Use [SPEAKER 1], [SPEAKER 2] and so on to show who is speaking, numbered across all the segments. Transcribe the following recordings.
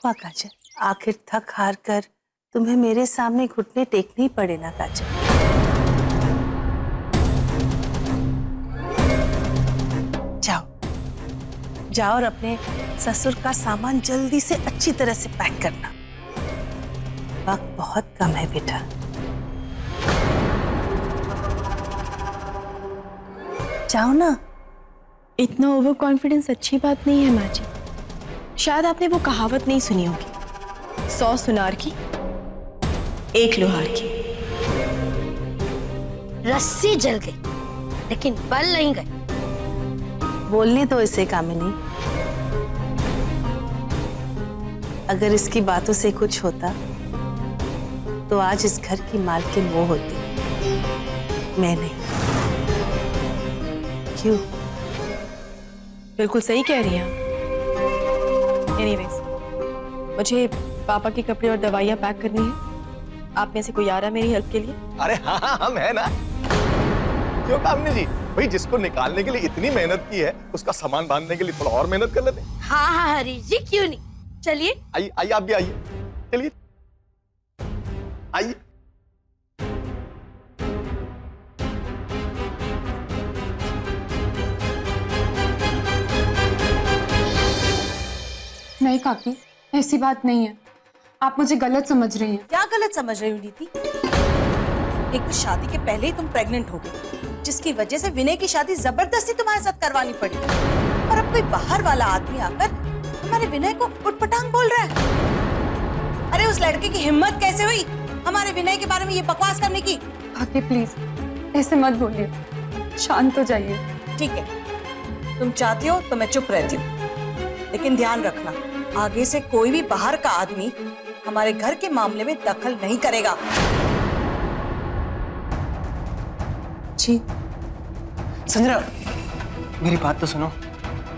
[SPEAKER 1] हुआ काजल? आखिर थक हार कर तुम्हें मेरे सामने घुटने टेकने ही पड़े ना काजल। जाओ जाओ और अपने ससुर का सामान जल्दी से अच्छी तरह से पैक करना। वक्त बहुत कम है बेटा। जाओ ना।
[SPEAKER 2] इतना ओवर कॉन्फिडेंस अच्छी बात नहीं है माँ जी। शायद आपने वो कहावत नहीं सुनी होगी, 100 सुनार की 1 लोहार की।
[SPEAKER 3] रस्सी जल गई लेकिन बल नहीं गई।
[SPEAKER 1] बोलने तो इसे कामिनी, अगर इसकी बातों से कुछ होता तो आज इस घर की मालकिन वो होती, मैं नहीं। क्यों?
[SPEAKER 2] बिल्कुल सही कह रही हैं। एनीवेज, मुझे पापा के कपड़े और दवाइयाँ पैक करनी है। आप में से कोई आ रहा है मेरी हेल्प के लिए?
[SPEAKER 4] अरे हाँ, हम है ना। क्यों कामनी जी, भाई जिसको निकालने के लिए इतनी मेहनत की है उसका सामान बांधने के लिए थोड़ा और मेहनत कर लेते।
[SPEAKER 3] हाँ हाँ हरीश जी, क्यों नहीं, चलिए।
[SPEAKER 4] आइए आइए, आप भी आइए, चलिए आइए।
[SPEAKER 5] नहीं काकी, ऐसी बात नहीं है। आप मुझे गलत समझ रही हैं।
[SPEAKER 6] क्या गलत समझ रही हो नीति? एक तो शादी के पहले ही तुम प्रेग्नेंट हो गई, जिसकी वजह से विनय की शादी जबरदस्ती तुम्हारे साथ करवानी पड़ी, और अब कोई बाहर वाला आदमी आकर हमारे विनय को उटपटांग बोल रहा है। अरे उस लड़के की हिम्मत कैसे हुई हमारे विनय के बारे में ये बकवास करने की?
[SPEAKER 5] काकी प्लीज ऐसे मत बोलिए, शांत हो जाइए।
[SPEAKER 6] ठीक है, तुम चाहती हो तो मैं चुप रहती हूँ, लेकिन ध्यान रखना आगे से कोई भी बाहर का आदमी हमारे घर के मामले में दखल नहीं करेगा।
[SPEAKER 5] जी
[SPEAKER 7] संजना, मेरी बात तो सुनो।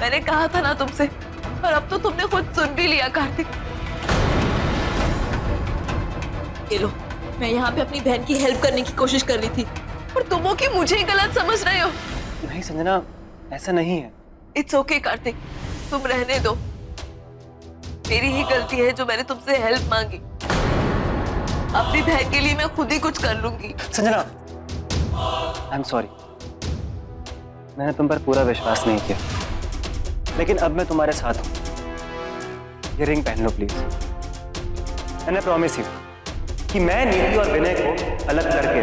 [SPEAKER 2] मैंने कहा था ना तुमसे, और अब तो तुमने खुद सुन भी लिया कार्तिक। ये लो, मैं यहाँ पे अपनी बहन की हेल्प करने की कोशिश कर रही थी, और तुम हो कि मुझे ही गलत समझ रहे हो।
[SPEAKER 7] नहीं संजना, ऐसा नहीं है।
[SPEAKER 2] इट्स ओके कार्तिक, तुम रहने दो। मेरी ही गलती है जो मैंने तुमसे हेल्प मांगी। अपनी बहन के लिए मैं खुद ही कुछ कर लूंगी।
[SPEAKER 7] संजना, आई एम सॉरी, मैंने तुम पर पूरा विश्वास नहीं किया, लेकिन अब मैं तुम्हारे साथ हूं। ये रिंग पहन लो please. And I promise you कि मैं नीति और विनय को अलग करके